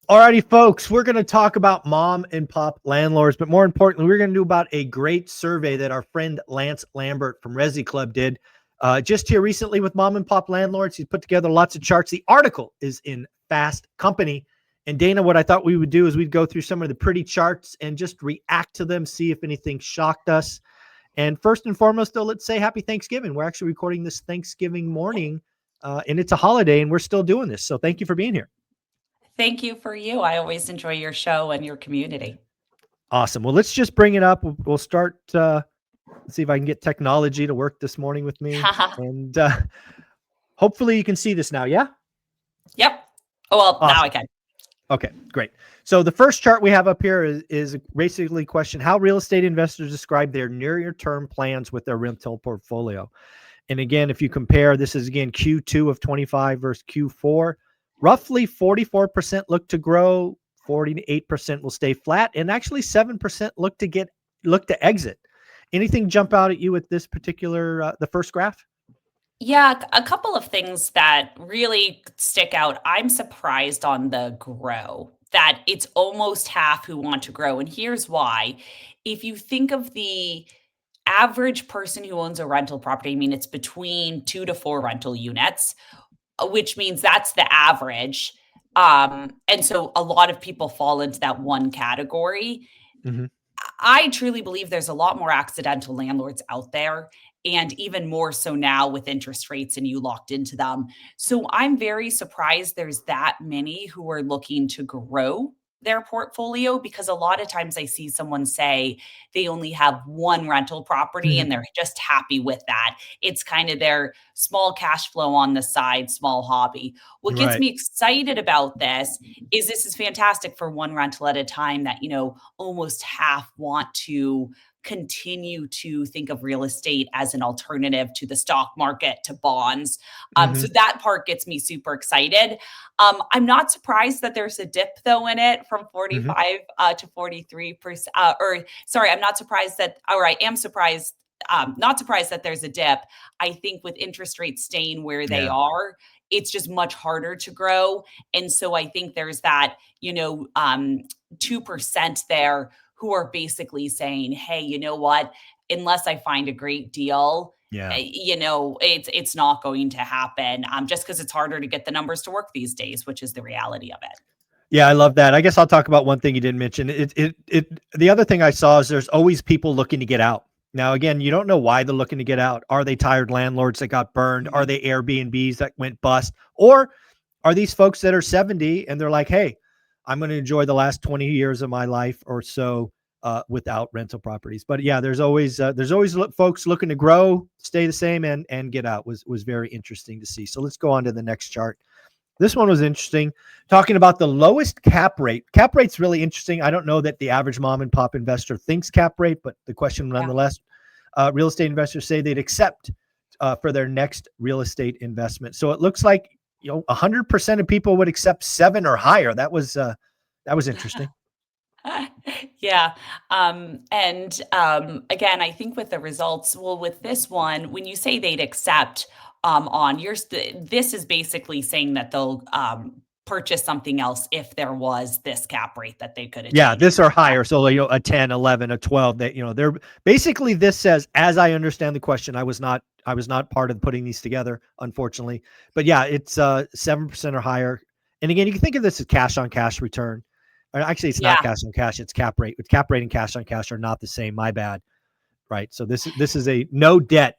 Alrighty, folks, we're going to talk about mom and pop landlords, but more importantly, we're going to do about a great survey that our friend Lance Lambert from Resi Club did just here recently with mom and pop landlords. He's put together lots of charts. The article is in Fast Company. And Dana, what I thought we would do is we'd go through some of the pretty charts and just react to them, see if anything shocked us. And first and foremost, though, let's say happy Thanksgiving. We're actually recording this Thanksgiving morning, and it's a holiday, and we're still doing this. So thank you for being here. Thank you for you. I always enjoy your show and your community. Awesome. Well, let's just bring it up. We'll start. Let's see if I can get technology to work this morning with me. And hopefully you can see this now. Yeah? Yep. Oh, well, awesome. Now I can. Okay, great. So the first chart we have up here is basically a question: how real estate investors describe their near-term plans with their rental portfolio. And again, if you compare, this is again Q2 of 25 versus Q4. Roughly 44% look to grow, 48% will stay flat, and actually 7% look to exit. Anything jump out at you with this particular the first graph? Yeah, a couple of things that really stick out. I'm surprised on the grow, that it's almost half who want to grow. And here's why. If you think of the average person who owns a rental property, I mean, it's between 2 to 4 rental units, which means that's the average. And so a lot of people fall into that one category. Mm-hmm. I truly believe there's a lot more accidental landlords out there, and even more so now with interest rates and you locked into them. So I'm very surprised there's that many who are looking to grow their portfolio, because a lot of times I see someone say they only have one rental property and they're just happy with that. It's kind of their small cash flow on the side, small hobby. What gets me excited about this is fantastic for one rental at a time, that, almost half want to continue to think of real estate as an alternative to the stock market, to bonds. So that part gets me super excited. I'm not surprised that there's a dip though in it from 45 to 43%. I'm not surprised that, or I am surprised, not surprised that there's a dip. I think with interest rates staying where they are, it's just much harder to grow. And so I think there's that, 2% there who are basically saying, hey, you know what? Unless I find a great deal, it's not going to happen, just because it's harder to get the numbers to work these days, which is the reality of it. Yeah, I love that. I guess I'll talk about one thing you didn't mention. The other thing I saw is there's always people looking to get out. Now, again, you don't know why they're looking to get out. Are they tired landlords that got burned? Are they Airbnbs that went bust? Or are these folks that are 70 and they're like, hey, I'm going to enjoy the last 20 years of my life or so without rental properties? But yeah, there's always folks looking to grow, stay the same, and get out. Was very interesting to see. So let's go on to the next chart. This one was interesting, talking about the lowest cap rate. Cap rate's really interesting. I don't know that the average mom and pop investor thinks cap rate, but the question nonetheless, real estate investors say they'd accept for their next real estate investment. So it looks like 100% of people would accept 7 or higher. That was interesting. Yeah. Again, I think with the results, well, with this one, when you say they'd accept on yours, this is basically saying that they'll purchase something else if there was this cap rate that they could achieve. Yeah, this or higher. So a 10, 11, a 12, that, they're basically, this says, as I understand the question, I was not part of putting these together, unfortunately, but yeah, it's 7% or higher. And again, you can think of this as cash on cash return. Actually, it's not cash on cash, it's cap rate. With cap rate and cash on cash are not the same. My bad. Right. So this is a no debt,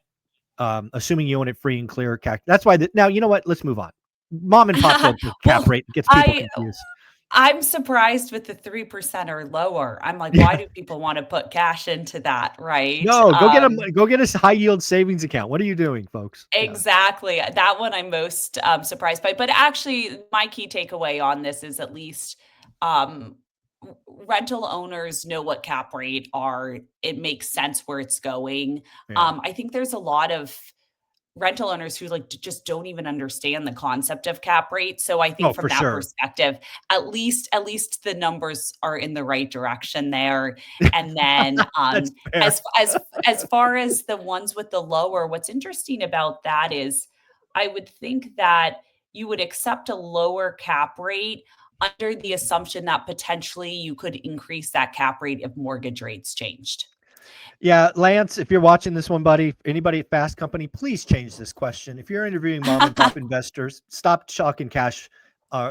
assuming you own it free and clear. That's why. Now, you know what? Let's move on. Mom and pop cap rate gets people confused. I'm surprised with the 3% or lower. I'm like, why do people want to put cash into that? Right. No, go get a high yield savings account. What are you doing, folks? Exactly. Yeah. That one I'm most surprised by. But actually, my key takeaway on this is at least rental owners know what cap rate are. It makes sense where it's going. I think there's a lot of rental owners who just don't even understand the concept of cap rate. So I think from that perspective, at least the numbers are in the right direction there. And then as far as the ones with the lower, what's interesting about that is I would think that you would accept a lower cap rate under the assumption that potentially you could increase that cap rate if mortgage rates changed? Yeah, Lance, if you're watching this one, buddy, anybody at Fast Company, please change this question. If you're interviewing mom and pop investors, stop talking cash,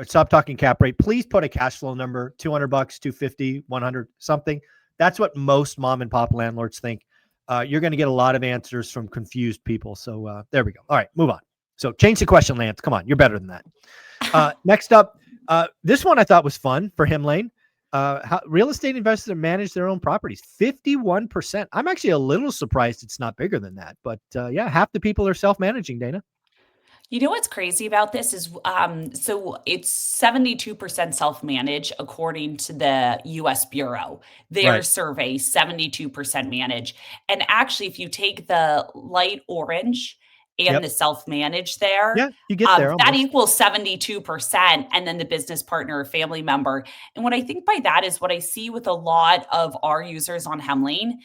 stop talking cap rate. Please put a cash flow number, 200 bucks, 250, 100, something. That's what most mom and pop landlords think. You're going to get a lot of answers from confused people. So there we go. All right, move on. So change the question, Lance. Come on, you're better than that. Next up, this one I thought was fun for him, Lane. How real estate investors manage their own properties, 51%. I'm actually a little surprised it's not bigger than that, but yeah, half the people are self-managing, Dana. You know what's crazy about this is so it's 72% self-manage according to the US Bureau. Their Right. survey, 72% manage. And actually, if you take the light orange and Yep. the self-manage there, Yeah, you get there that almost. equals 72%, and then the business partner or family member. And what I think by that is what I see with a lot of our users on Hemlane,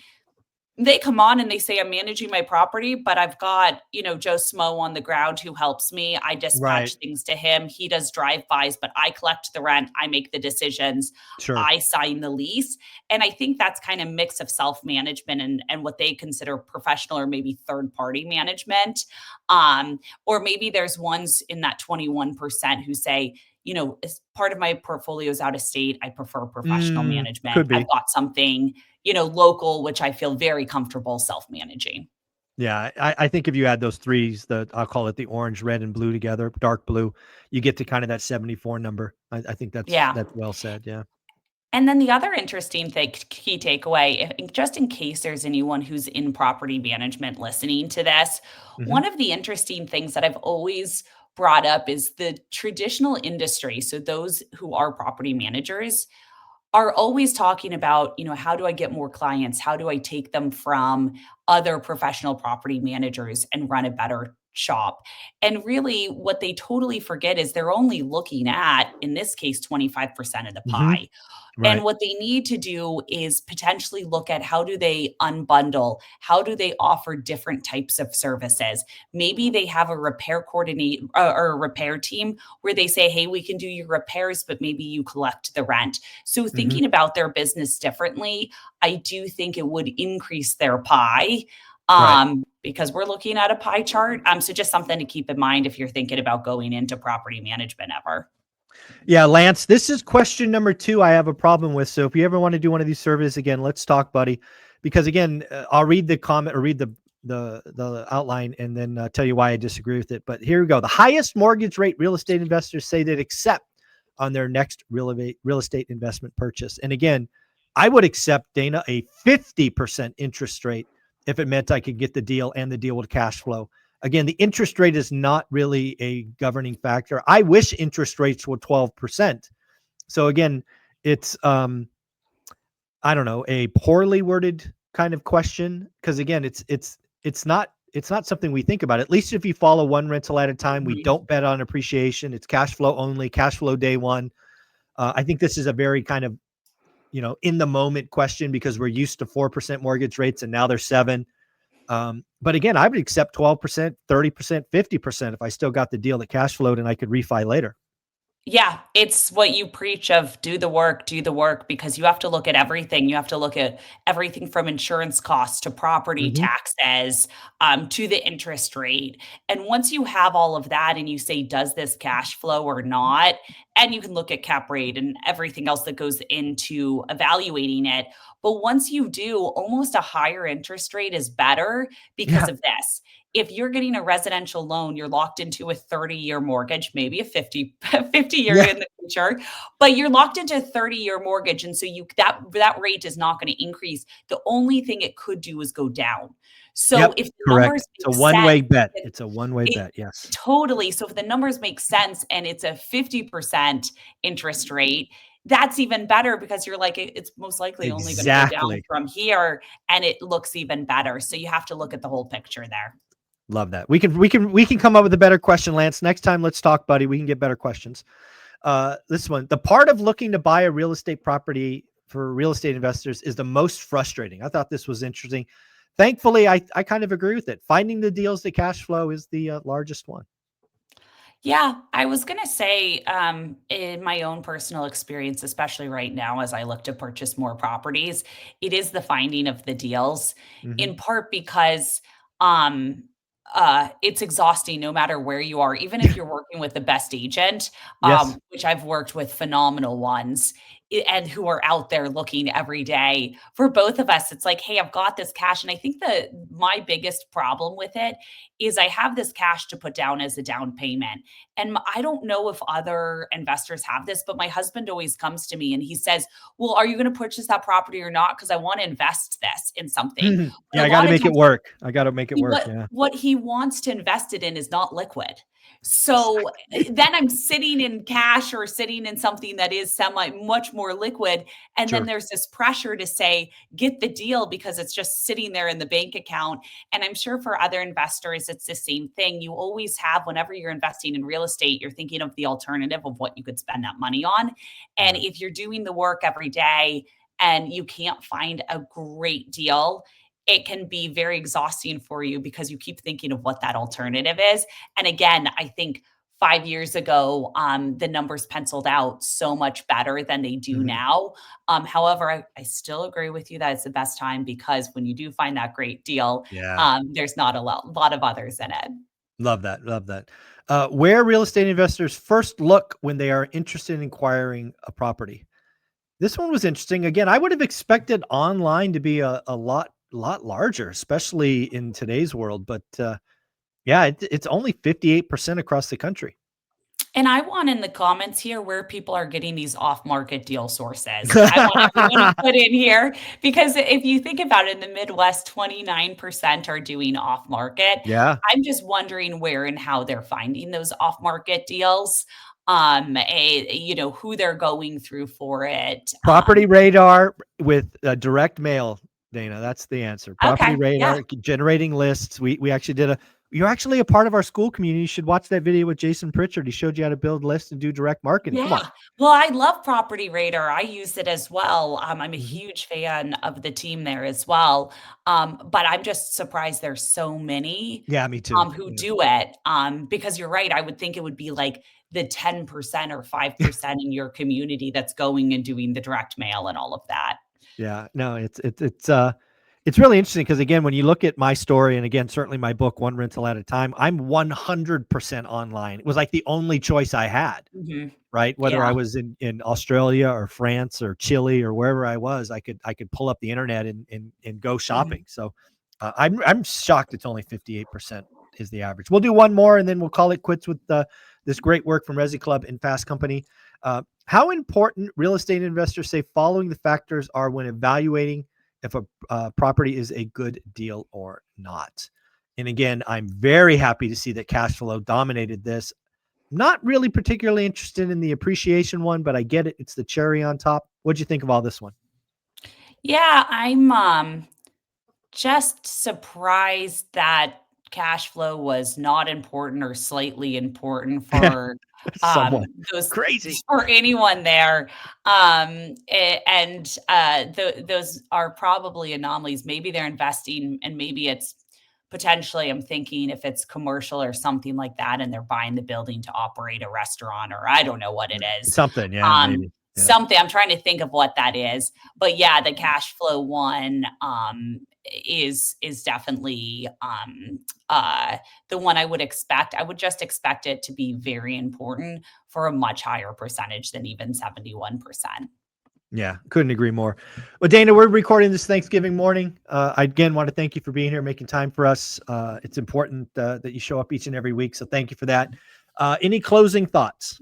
they come on and they say, I'm managing my property, but I've got, Joe Smo on the ground who helps me. I Right. dispatch things to him. He does drive-bys, but I collect the rent. I make the decisions. Sure. I sign the lease. And I think that's kind of mix of self-management and what they consider professional or maybe third-party management. Or maybe there's ones in that 21% who say, as part of my portfolio is out of state, I prefer professional management. Could I've be. got something local, which I feel very comfortable self-managing. Yeah, I think if you add those threes, I'll call it the orange, red, and blue together, dark blue, you get to kind of that 74 number. I think Yeah. that's well said. Yeah. And then the other interesting thing, key takeaway, just in case there's anyone who's in property management listening to this, Hmm. one of the interesting things that I've always brought up is the traditional industry. So those who are property managers are always talking about, how do I get more clients? How do I take them from other professional property managers and run a better shop? And really, what they totally forget is they're only looking at, in this case, 25% of the Hmm. pie. And Right. what they need to do is potentially look at how do they unbundle? How do they offer different types of services? Maybe they have a repair coordinate or a repair team where they say, hey, we can do your repairs, but maybe you collect the rent. So Hmm. thinking about their business differently, I do think it would increase their pie. Right. Because we're looking at a pie chart. So just something to keep in mind if you're thinking about going into property management ever. Yeah, Lance, this is question number 2 I have a problem with. So if you ever want to do one of these surveys again, let's talk, buddy. Because again, I'll read the comment or read the outline and then tell you why I disagree with it. But here we go. The highest mortgage rate real estate investors say they'd accept on their next real estate investment purchase. And again, I would accept, Dana, a 50% interest rate if it meant I could get the deal and the deal with cash flow. Again, the interest rate is not really a governing factor. I wish interest rates were 12%. So again, it's I don't know, a poorly worded kind of question because again, it's not something we think about. At least if you follow one rental at a time, we Mhm. don't bet on appreciation. It's cash flow only, cash flow day one. I think this is a very kind of in the moment question because we're used to 4% mortgage rates and now they're 7. But again, I would accept 12%, 30%, 50% if I still got the deal that cash flowed and I could refi later. Yeah, it's what you preach of do the work, because you have to look at everything. You have to look at everything from insurance costs to property Hmm. taxes, to the interest rate. And once you have all of that and you say, does this cash flow or not? And you can look at cap rate and everything else that goes into evaluating it. But once you do, almost a higher interest rate is better because Yeah. of this. If you're getting a residential loan, you're locked into a 30-year mortgage, maybe a 50-year Yeah. in the future, but you're locked into a 30-year mortgage. And so that rate is not going to increase. The only thing it could do is go down. So Yep. if the Correct. numbers It's a make sense, one-way bet. It's a one-way it bet. Yes. totally. So if the numbers make sense and it's a 50% interest rate, that's even better because you're like, it's most likely only going to go down Exactly. from here and it looks even better. So you have to look at the whole picture there. Love that. We can come up with a better question, Lance. Next time, let's talk, buddy. We can get better questions. This one, the part of looking to buy a real estate property for real estate investors is the most frustrating. I thought this was interesting. Thankfully, I kind of agree with it. Finding the deals that cash flow is the largest one. Yeah, I was gonna say, in my own personal experience, especially right now as I look to purchase more properties, it is the finding of the deals, Hmm. in part because um, it's exhausting no matter where you are, even if you're working with the best agent, Yes. which I've worked with phenomenal ones. And who are out there looking every day for both of us. It's like, hey, I've got this cash. And I think that my biggest problem with it is I have this cash to put down as a down payment and I don't know if other investors have this, but my husband always comes to me and he says, "Well, are you going to purchase that property or not? Because I want to invest this in something." But Yeah, a I got lot to of make it times, work. I got to make it he work. Yeah. what he wants to invest it in is not liquid. So, then I'm sitting in cash or sitting in something that is semi much more liquid, and then Sure. there's this pressure to say, "Get the deal," because it's just sitting there in the bank account, and I'm sure for other investors, it's the same thing. You always have whenever you're investing in real estate, you're thinking of the alternative of what you could spend that money on, and Yeah. if you're doing the work every day and you can't find a great deal, it can be very exhausting for you because you keep thinking of what that alternative is. And again, I think 5 years ago, the numbers penciled out so much better than they do Hmm. now. However, I still agree with you that it's the best time because when you do find that great deal, Yeah. there's not a lot of others in it. Love that. Love that. Where real estate investors first look when they are interested in acquiring a property. This one was interesting. Again, I would have expected online to be a lot larger, especially in today's world. But yeah, it's only 58% across the country. And I want in the comments here where people are getting these off-market deal sources. I want everyone to put in here because if you think about it, in the Midwest, 29% are doing off-market. Yeah. I'm just wondering where and how they're finding those off-market deals, who they're going through for it. Property radar with direct mail, Dana. That's the answer. Property Okay, yeah. radar generating lists. We actually did a. You're actually a part of our school community. You should watch that video with Jason Pritchard. He showed you how to build lists and do direct marketing. Come Yeah. on. Well, I love Property Radar. I use it as well. I'm a Mhm. huge fan of the team there as well. But I'm just surprised there's so many Yeah, me too. who Yeah. do it. Because you're right. I would think it would be like the 10% or 5% in your community that's going and doing the direct mail and all of that. Yeah, no, it's really interesting because again, when you look at my story, and again, certainly my book, One Rental at a Time, I'm 100% online. It was like the only choice I had, Mhm. right? Whether I Yeah. was in Australia or France or Chile or wherever I was, I could pull up the internet and go Mhm. shopping. So I'm shocked it's only 58% is the average. We'll do one more and then we'll call it quits with this great work from Resi Club and Fast Company. How important real estate investors say following the factors are when evaluating if a property is a good deal or not. And again, I'm very happy to see that cash flow dominated this. Not really particularly interested in the appreciation one, but I get it. It's the cherry on top. What'd you think of all this one? Yeah, I'm just surprised that cash flow was not important or slightly important for, Somewhat those crazy. for anyone there, those are probably anomalies. Maybe they're investing and maybe it's potentially I'm thinking if it's commercial or something like that, and they're buying the building to operate a restaurant, or I don't know what it is. Something, yeah, maybe. Yeah. Something I'm trying to think of what that is, but yeah, the cash flow one, is definitely the one I would expect. I would just expect it to be very important for a much higher percentage than even 71%. Yeah, couldn't agree more. Well, Dana, we're recording this Thanksgiving morning. I again want to thank you for being here, making time for us. It's important that you show up each and every week, so thank you for that. Any closing thoughts?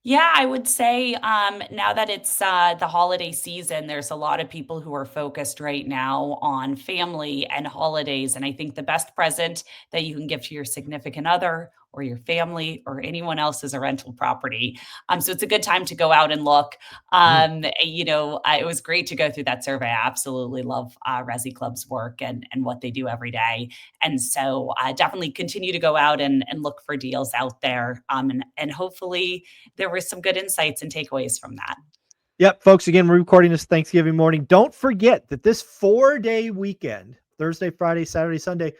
Yeah, I would say now that it's the holiday season, there's a lot of people who are focused right now on family and holidays. And I think the best present that you can give to your significant other or your family or anyone else is a rental property. So it's a good time to go out and look. Mm. It was great to go through that survey. I absolutely love Resi Club's work and what they do every day. And so definitely continue to go out and look for deals out there. And hopefully, there were some good insights and takeaways from that. Yep, folks, again, we're recording this Thanksgiving morning. Don't forget that this 4-day weekend, Thursday, Friday, Saturday, Sunday,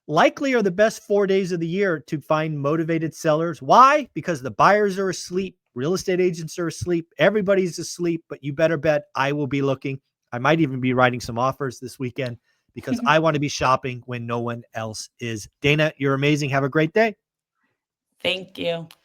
likely are the best 4 days of the year to find motivated sellers. Why? Because the buyers are asleep. Real estate agents are asleep. Everybody's asleep, but you better bet I will be looking. I might even be writing some offers this weekend because I want to be shopping when no one else is. Dana, you're amazing. Have a great day. Thank you.